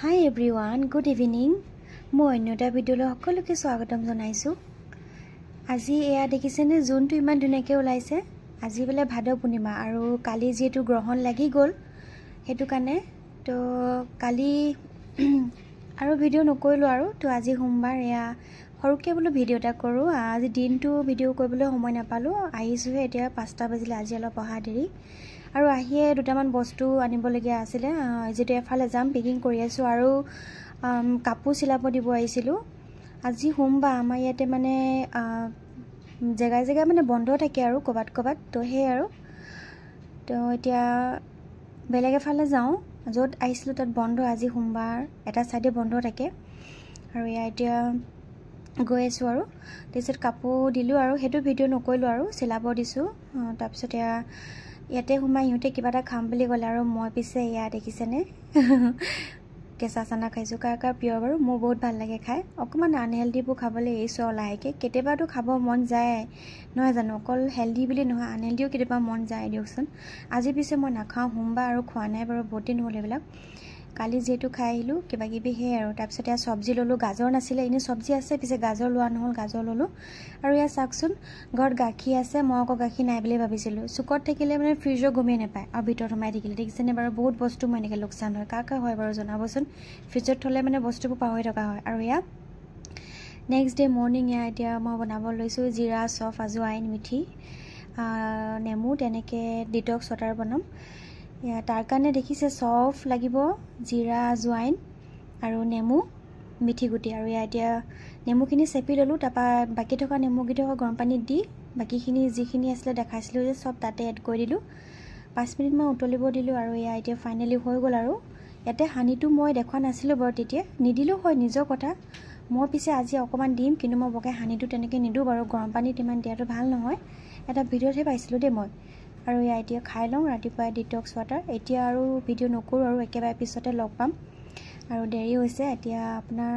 Hi everyone, good evening. মই অন্যটা ভিডিঅ'লৈ সকলোকে স্বাগতম জনাইছো। আজি এয়া দেখিছেনে জুনটো ইমান ধুনীয়াকৈ ওলাইছে। আজি বেলে ভাদ পূৰ্ণিমা আৰু কালি যেটো গ্ৰহণ লাগি গ'ল হেতু কাৰণে তো কালি আৰু ভিডিঅ' নকৰিলো আৰু তো আজি সোমবাৰ এয়া হৰুকে বলো ভিডিঅ' এটা কৰো। আজি দিনটো ভিডিঅ' কৰিবলৈ সময় নাপালো। আহিছোহে এতিয়া 5টা বাজিলে আজি অলপ অহা দেৰি। আৰু আহিয়ে দুটামান বস্তু আনিবলগীয়া আছিল যেটো এফালে যাম পেকিং কৰি আছো আৰু কাপোৰ চিলাব দিব আহিছিলো। আজি সোমবাৰ আমাৰ ইয়াতে মানে জেগা মানে বন্ধ থাকে আৰু কবাত তো হে আৰু তো এতিয়া বেলেগ এফালে যাওঁ য'ত আহিছিলো তাত বন্ধ। আজি সোমবাৰ এটা সাইডে বন্ধ থাকে আৰু এতিয়া গৈ আছো আৰু তাৰপিছত কাপোৰ দিলো আৰু হেতু ভিডিঅ' নকৰিলো আৰু চিলাব দিছো। তাৰপিছত ইয়াতে সোমাই ইহঁতে কিবা এটা খাম বুলি গ'লে আৰু মই পিছে ইয়া দেখিছেনে কেঁচা চানা খাইছো। কাৰ প্ৰিয় বাৰু মোৰ বহুত ভাল লাগে খাই। অকমান আনহেলদিবোৰ খাবলৈ এৰিছো লাহেকে। কেতিয়াবাটো খাব মন যায় নহয় জানো, অকল হেলদি বুলি নহয় আনহেলদিও কেতিয়াবা মন যায় দিয়কচোন। আজি পিছে মই নাখাওঁ সোমবাৰ আৰু খোৱা নাই বাৰু বহুত দিন হ'ল এইবিলাক। কালি যেটো খাই আহিলো কিবা কিবি হে আৰু তাৰপিছত এয়া সবজি ললো। গাজৰ নাছিলে এনে সবজি আছে পিছে গাজৰ লোৱা নহল, গাজৰ ললো। আৰু ইয়া চাকচোন ঘৰত গাখীৰ আছে। মই আকৌ গাখীৰ নাই বুলি ভাবিছিলো। চুকত থাকিলে মানে ফ্ৰিজৰ গমেই নাপায় আৰু ভিতৰত সোমাই থাকিলে দেখিছেনে বাৰু বহুত বস্তু মই এনেকৈ লোকচান হয়। কাৰ হয় বাৰু জনাবচোন। ফ্ৰিজত থলে মানে বস্তুবোৰ পাহৰি থকা হয়। আৰু ইয়া নেক্সট ডে মৰ্নিং এতিয়া মই বনাব লৈছো জিৰা চফ আজৱাইন মিঠি নেমু তেনেকৈ ডিটক্স ৱাটাৰ বনাম। তাৰ কাৰণে দেখিছে চফ লাগিব, জিৰা আজৱাইন আৰু নেমু মিঠি গুটি। আৰু এতিয়া নেমুখিনি চেপি ললো। তাৰপা বাকি থকা নেমুকেইটা গৰম পানীত দি বাকিখিনি যিখিনি আছিলে দেখাইছিলো যে সব তাতে এড কৰি দিলো। 5 মিনিট মান উতলিব দিলো আৰু এতিয়া ফাইনালি হৈ গ'ল। আৰু ইয়াতে হানিটো মই দেখুৱা নাছিলো বাৰু তেতিয়া নিদিলো হয় নিজৰ কথা। মই পিছে আজি অকমান দিম কিন্তু মই বকে হানিটো তেনেকৈ নিদো বাৰু। গৰম পানীত ইমান দিয়াটো ভাল নহয়। এটা ভিডিঅ'তহে পাইছিলো দেই মই। আৰু এতিয়া খাই লওঁ ৰাতিপুৱা ডিটক্স ৱাটাৰ। এতিয়া আৰু ভিডিঅ' নকৰো আৰু একেবাৰে পিছতে লগ পাম। আৰু দেৰি হৈছে এতিয়া আপোনাৰ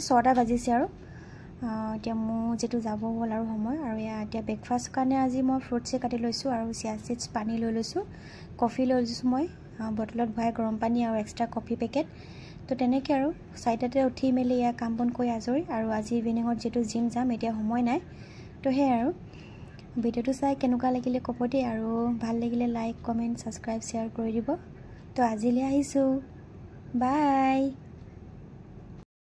6টা বাজিছে আৰু এতিয়া মোৰ যেটো যাব হ'ল আৰু সময়। আৰু এতিয়া ব্ৰেকফাষ্ট কাৰণে আজি মই ফ্ৰুটছে কাটি লৈছো আৰু চিয়া সিডছ পানী লৈ লৈছো, কফি লৈ লৈছো মই বটলত ভৰাই গৰম পানী আৰু এক্সট্ৰা কফি পেকেট। তো তেনেকৈ আৰু 4টাতে উঠি মেলি ইয়া কাম বন কৰি আজৰি। আৰু আজি ইভিনিঙত যেটো জিম যাম এতিয়া সময় নাই। তো হে আৰু ভিডিঅ'টো চাই কেনেকুৱা লাগিলে ক'ব দেই আৰু ভাল লাগিলে লাইক কমেন্ট সাবস্ক্ৰাইব শ্বেয়াৰ কৰি দিব। তো আজিলৈ আহিছো, বাই।